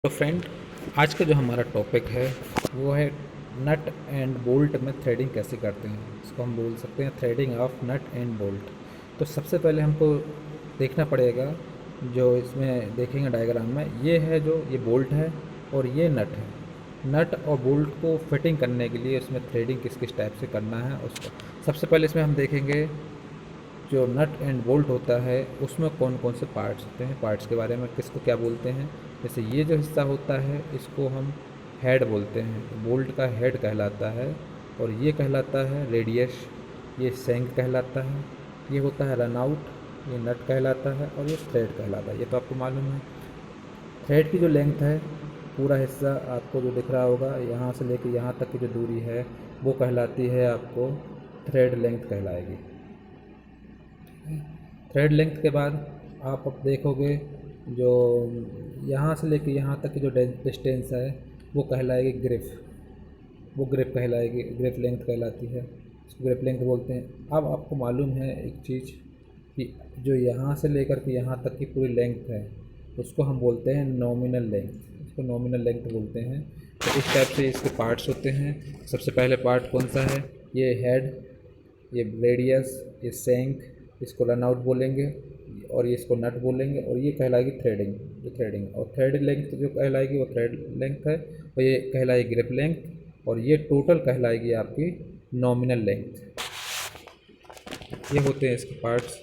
तो फ्रेंड, आज का जो हमारा टॉपिक है वो है नट एंड बोल्ट में थ्रेडिंग कैसे करते हैं। इसको हम बोल सकते हैं threading of nut and bolt. तो सबसे पहले हमको देखना पड़ेगा, जो इसमें देखेंगे डायग्राम में, ये है जो ये बोल्ट है और ये नट है। नट और बोल्ट को फिटिंग करने के लिए इसमें थ्रेडिंग किस किस टाइप से करना है उसको सबसे पहले इसमें हम देखेंगे। जो नट एंड बोल्ट होता है उसमें कौन कौन से पार्ट्स होते हैं, पार्ट्स के बारे में किसको क्या बोलते हैं। जैसे ये जो हिस्सा होता है इसको हम हेड बोलते हैं, बोल्ट का हेड कहलाता है। और ये कहलाता है रेडियस, ये सेंक कहलाता है। ये होता है रन आउट, ये नट कहलाता है। और ये थ्रेड कहलाता है, ये तो आपको मालूम है। थ्रेड की जो लेंथ है, पूरा हिस्सा आपको जो दिख रहा होगा, यहाँ से लेकर यहाँ तक की जो दूरी है वो कहलाती है आपको थ्रेड लेंथ कहलाएगी। थ्रेड लेंथ के बाद आप अब देखोगे जो यहाँ से लेके यहाँ तक की जो डिस्टेंस है वो कहलाएगी ग्रिप, वो ग्रिप कहलाएगी, ग्रिप लेंथ कहलाती है, इसको ग्रिप लेंथ बोलते हैं। अब आपको मालूम है एक चीज़ कि जो यहाँ से लेकर के यहाँ तक की पूरी लेंथ है उसको हम बोलते हैं नॉमिनल लेंथ, इसको नॉमिनल लेंथ बोलते हैं। तो इस टाइप से इसके पार्ट्स होते हैं। सबसे पहले पार्ट कौन सा है, ये हेड, ये रेडियस, ये सेंक, इसको रन आउट बोलेंगे, और ये इसको नट बोलेंगे। और ये कहलाएगी थ्रेडिंग, जो थ्रेडिंग, और थ्रेड लेंथ जो कहलाएगी वो थ्रेड लेंथ है, और ये कहलाएगी ग्रिप लेंथ, और ये टोटल कहलाएगी आपकी नॉमिनल लेंथ। ये होते हैं इसके पार्ट्स।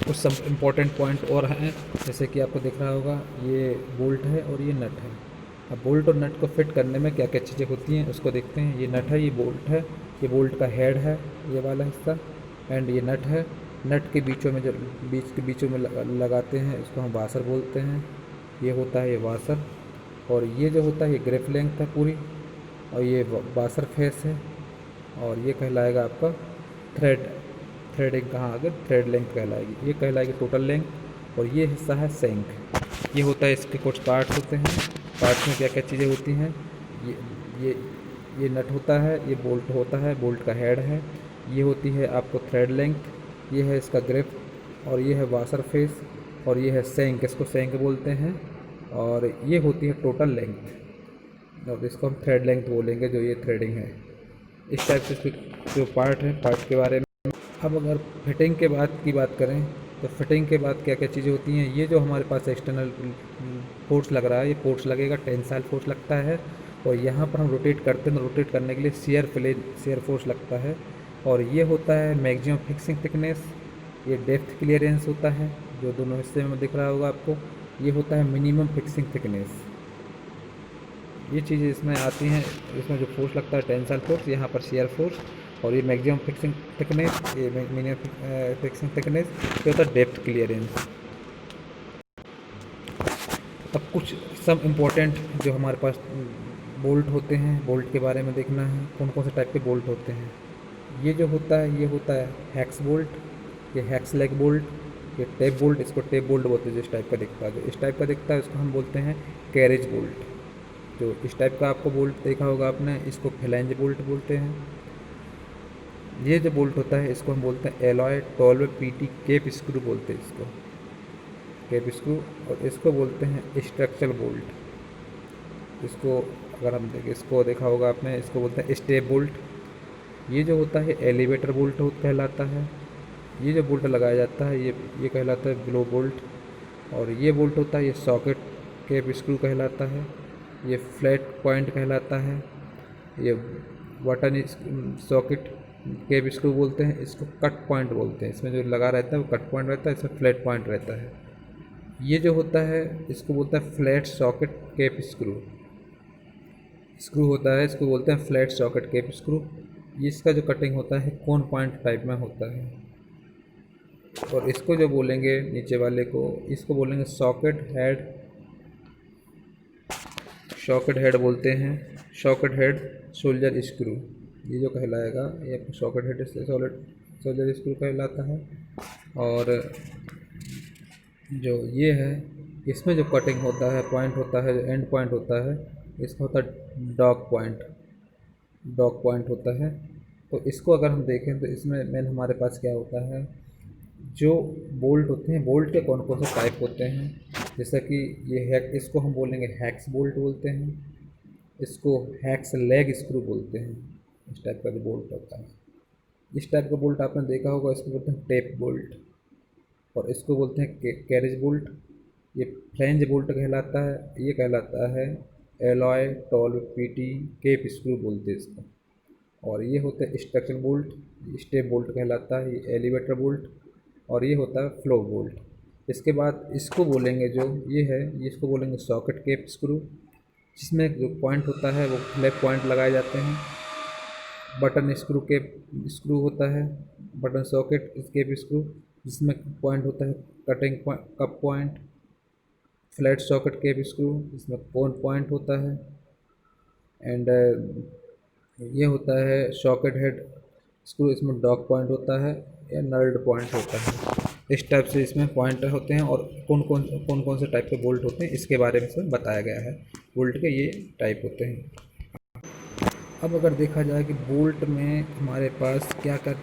कुछ सब इम्पोर्टेंट पॉइंट और हैं, जैसे कि आपको दिख रहा होगा ये बोल्ट है और ये नट है। अब बोल्ट और नट को फिट करने में क्या क्या चीज़ें होती हैं उसको देखते हैं। ये नट है, ये बोल्ट है, ये बोल्ट का हेड है ये वाला हिस्सा, एंड ये नट है। नट के बीचों में जो बीच के बीचों में लगाते हैं इसको हम वाशर बोलते हैं, ये होता है ये वाशर। और ये जो होता है ये ग्रिप लेंथ है पूरी, और ये वाशर फेस है, और ये कहलाएगा आपका थ्रेड। थ्रेडिंग कहाँ आ गया, थ्रेड लेंथ कहलाएगी, ये कहलाएगी टोटल लेंथ। और ये हिस्सा है सेंक। ये होता है, इसके कुछ पार्ट्स होते हैं। पार्ट्स में क्या क्या चीज़ें होती हैं, ये ये ये नट होता है, ये बोल्ट होता है, बोल्ट का हेड है, ये होती है आपको थ्रेड लेंथ, ये है इसका ग्रिप, और ये है वाशर फेस, और ये है सेंक, इसको सेंक बोलते हैं। और ये होती है टोटल लेंथ, और इसको हम थ्रेड लेंथ बोलेंगे, जो ये थ्रेडिंग है। इस टाइप से इसके जो पार्ट है, पार्ट के बारे में। अब अगर फिटिंग के बाद की बात करें तो फिटिंग के बाद क्या क्या चीज़ें होती हैं। ये जो हमारे पास एक्सटर्नल फोर्स लग रहा है, ये फोर्स लगेगा, टेंसाइल फोर्स लगता है। और यहाँ पर हम रोटेट करते हैं तो रोटेट करने के लिए शेयर फोर्स लगता है। और ये होता है मैक्सिमम फिक्सिंग थिकनेस, ये डेप्थ क्लियरेंस होता है जो दोनों हिस्से में दिख रहा होगा आपको। ये होता है मिनिमम फिक्सिंग थिकनेस। ये चीज़ें इसमें आती हैं। इसमें जो फोर्स लगता है टेंसाइल फोर्स, यहाँ पर शेयर फोर्स, और ये मैक्सिमम फिक्सिंग थिकनेस, ये मिनिमम फिक्सिंग थिकनेस, ये होता है डेप्थ क्लियरेंस। अब कुछ सब इम्पोर्टेंट जो हमारे पास बोल्ट होते हैं, बोल्ट के बारे में देखना है कौन कौन से टाइप के बोल्ट होते हैं। ये जो होता है ये होता है हैक्स बोल्ट, ये हैक्स लेग बोल्ट, ये टेप बोल्ट, इसको टेप बोल्ट बोलते हैं। जो इस टाइप का दिखता है, जो इस टाइप का दिखता है उसको हम बोलते हैं कैरेज बोल्ट। जो इस टाइप का आपको बोल्ट देखा होगा आपने, इसको फ्लैंज बोल्ट बोलते हैं। ये जो बोल्ट होता है इसको हम बोलते हैं एलॉय 12 पीटी केप स्क्रू बोलते हैं इसको, केप स्क्रू। और इसको बोलते हैं स्ट्रक्चरल बोल्ट। इसको अगर हम देखें, इसको देखा होगा आपने, इसको बोलते हैं स्टेप बोल्ट। ये जो होता है एलिवेटर बोल्ट कहलाता है। ये जो बोल्ट लगाया जाता है ये कहलाता है ब्लो बोल्ट। और ये बोल्ट होता है ये सॉकेट केप स्क्रू कहलाता है। ये फ्लैट पॉइंट कहलाता है। ये बटन सॉकेट केप स्क्रू बोलते हैं, इसको कट पॉइंट बोलते हैं। इसमें जो लगा रहता है वो कट पॉइंट रहता है, इसमें फ्लैट पॉइंट रहता है। ये जो होता है इसको बोलता है flat socket cap screw. Screw होता है, इसको बोलते हैं फ्लैट सॉकेट केप स्क्रू। ये इसका जो कटिंग होता है कोन पॉइंट टाइप में होता है। और इसको जो बोलेंगे नीचे वाले को, इसको बोलेंगे सॉकेट हेड, सॉकेट हेड बोलते हैं, सॉकेट हेड सोल्जर स्क्रू। ये जो कहलाएगा ये आपको सॉकेट हेड सोल्जर स्क्रू कहलाता है। और जो ये है इसमें जो कटिंग होता है, पॉइंट होता है, जो एंड पॉइंट होता है, इसका होता है डॉग पॉइंट, डॉग पॉइंट होता है। तो इसको अगर हम देखें तो इसमें मेन हमारे पास क्या होता है, जो बोल्ट होते हैं, बोल्ट के कौन कौन से टाइप होते हैं, जैसा कि ये है, इसको हम बोलेंगे हैक्स बोल्ट बोलते हैं, इसको हैक्स लेग स्क्रू बोलते हैं। इस टाइप का जो बोल्ट होता है, इस टाइप का बोल्ट आपने देखा होगा, इसको बोलते हैं टेप बोल्ट, और इसको बोलते हैं कैरेज बोल्ट। ये फ्लैंज बोल्ट कहलाता है, ये कहलाता है alloy tall PT cap screw बोलते हैं इसको। और ये होता है स्ट्रक्चर बोल्ट, स्टेप बोल्ट कहलाता है, ये एलिवेटर बोल्ट, और ये होता है फ्लो बोल्ट। इसके बाद इसको बोलेंगे जो ये है, ये इसको बोलेंगे सॉकेट केप स्क्रू, जिसमें जो पॉइंट होता है वो फ्लैप पॉइंट लगाए जाते हैं। बटन स्क्रू केप स्क्रू होता है, बटन सॉकेट केप स्क्रू, जिसमें पॉइंट होता है cutting cup point. Flat socket cap screw, जिसमें कोन पॉइंट होता है। एंड ये होता है सॉकेट हेड स्क्रू, इसमें डॉग पॉइंट होता है या नल्ड पॉइंट होता है। इस टाइप से इसमें पॉइंट होते हैं, और कौन कौन से टाइप के बोल्ट होते हैं इसके बारे में इसमें बताया गया है। बोल्ट के ये टाइप होते हैं। अब अगर देखा जाए कि बोल्ट में हमारे पास क्या क्या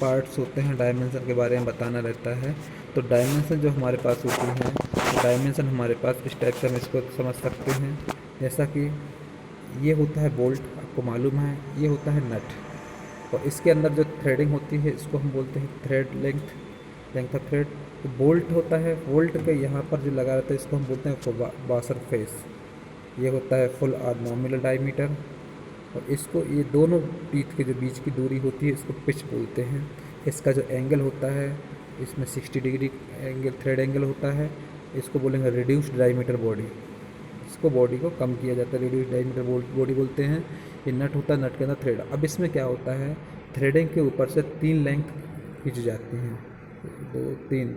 पार्ट्स होते हैं, डायमेंशन के बारे में बताना रहता है। तो डायमेंशन जो हमारे पास होती हैं, तो डायमेंशन हमारे पास इस टाइप से हम इसको समझ सकते हैं। जैसा कि ये होता है बोल्ट, आपको मालूम है, ये होता है नट, और इसके अंदर जो थ्रेडिंग होती है इसको हम बोलते हैं thread length, length of thread. तो बोल्ट होता है, बोल्ट के यहाँ पर जो लगा रहता है इसको हम बोलते हैं वाशर फेस। ये होता है फुल और नॉमिनल डायमीटर, और इसको ये दोनों टीथ के जो बीच की दूरी होती है इसको पिच बोलते हैं। इसका जो एंगल होता है, इसमें 60 डिग्री एंगल थ्रेड एंगल होता है, इसको बोलेंगे रिड्यूस्ड डायमीटर बॉडी। इसको बॉडी को कम किया जाता है, रिड्यूस्ड डायमीटर बॉडी बोलते हैं। ये नट होता है, नट के अंदर थ्रेड। अब इसमें क्या होता है, थ्रेडिंग के ऊपर से 3 लेंथ खींची जाती हैं, 2 3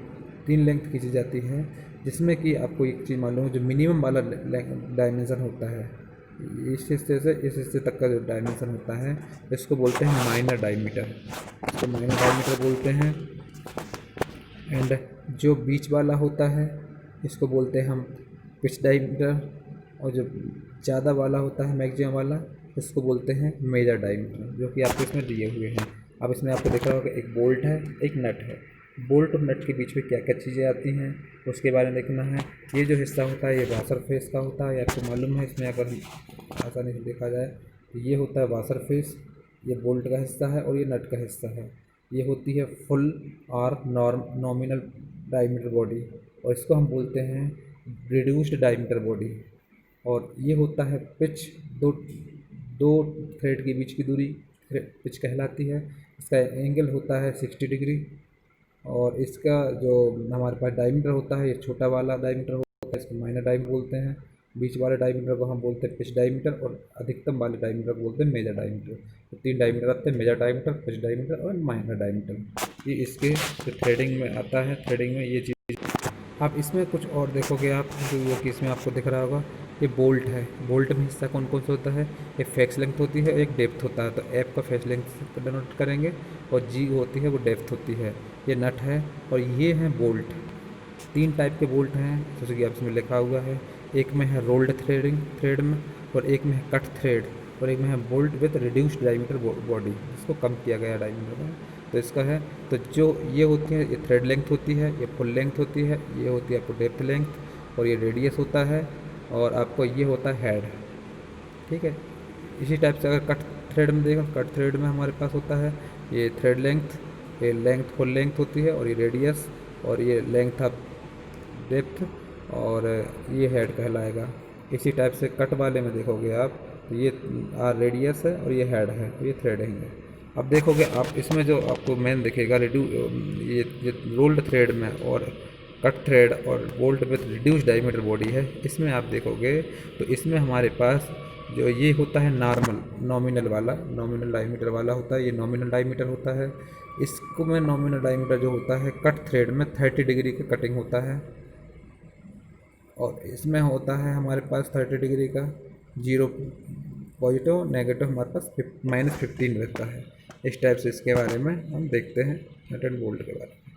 3 लेंथ खींची जाती है, जिसमें कि आपको एक चीज़ मालूम है, जो मिनिमम वाला डायमेंशन होता है, इस हिस्से से इस हिस्से तक का जो डायमेंशन होता है इसको बोलते हैं माइनर डायमीटर, इसको माइनर डायमीटर बोलते हैं। एंड जो बीच वाला होता है इसको बोलते हैं हम पिच डायमीटर, और जो ज़्यादा वाला होता है मैक्सिमम वाला इसको बोलते हैं मेजर डायमीटर, जो कि आपको इसमें दिए हुए हैं। अब इसमें आपको दिख रहा होगा एक बोल्ट है, एक नट है। बोल्ट और नट के बीच में क्या क्या चीज़ें आती हैं उसके बारे में देखना है। ये जो हिस्सा होता है ये वाशर फेस का होता है, ये आपको मालूम है। इसमें अगर आसानी से देखा जाए तो ये होता है वाशर फेस, ये बोल्ट का हिस्सा है, और ये नट का हिस्सा है। ये होती है फुल और नॉमिनल डायमीटर बॉडी, और इसको हम बोलते हैं रिड्यूस्ड डायमीटर बॉडी। और ये होता है पिच, दो दो थ्रेड के बीच की दूरी पिच कहलाती है। इसका एंगल होता है 60 डिग्री, और इसका जो हमारे पास डायमीटर होता है ये छोटा वाला डायमीटर होता है, इसको माइनर डायमीटर बोलते हैं। बीच वाले डायमीटर को हम बोलते हैं पिच डायमीटर, और अधिकतम वाले डायमीटर को बोलते हैं मेजर डायमीटर। तो 3 डायमीटर आते हैं, मेजर डायमीटर, पिच डायमीटर और माइनर डायमीटर। ये इसके जो थ्रेडिंग में आता है, थ्रेडिंग में ये चीज़। आप इसमें कुछ और देखोगे आप, जो कि इसमें आपको दिख रहा होगा, ये बोल्ट है। बोल्ट में हिस्सा कौन कौन सा होता है, एक फेस लेंथ होती है, एक डेप्थ होता है। तो एफ का फेस लेंथ डिनोट करेंगे, और जी होती है वो डेप्थ होती है। ये नट है, और ये हैं बोल्ट। 3 टाइप के बोल्ट हैं जैसे कि आप इसमें लिखा हुआ है। एक में है रोल्ड थ्रेड में, और एक में है कट थ्रेड, और एक में है bolt with reduced diameter body, इसको कम किया गया डायमीटर में। तो इसका है, तो जो ये होती है ये थ्रेड लेंथ होती है, ये फुल लेंथ होती है, ये होती है आपको डेप्थ लेंथ, और ये रेडियस होता है, और आपको ये होता है हेड। ठीक है। इसी टाइप से अगर कट थ्रेड में देखो, कट थ्रेड में हमारे पास होता है ये थ्रेड लेंथ, ये लेंथ फुल लेंथ होती है, और ये रेडियस, और ये लेंथ ऑफ डेप्थ, और ये हेड कहलाएगा। इसी टाइप से कट वाले में देखोगे आप, तो ये रेडियस है, और ये हेड है, और ये थ्रेडिंग है। अब देखोगे आप इसमें जो आपको मेन दिखेगा ये रोल्ड थ्रेड में और कट थ्रेड और bolt with reduced diameter body है, इसमें आप देखोगे तो इसमें हमारे पास जो ये होता है नॉर्मल नॉमिनल वाला, नॉमिनल डायमीटर वाला होता है, ये नॉमिनल डायमीटर होता है। इसको में नॉमिनल डायमीटर जो होता है कट थ्रेड में 30 डिग्री का कटिंग होता है, और इसमें होता है हमारे पास 30 डिग्री का 0 पॉजिटिव नेगेटिव, हमारे पास -15 रहता है। इस टाइप से इसके बारे में हम देखते हैं नट एंड बोल्ट के बारे में।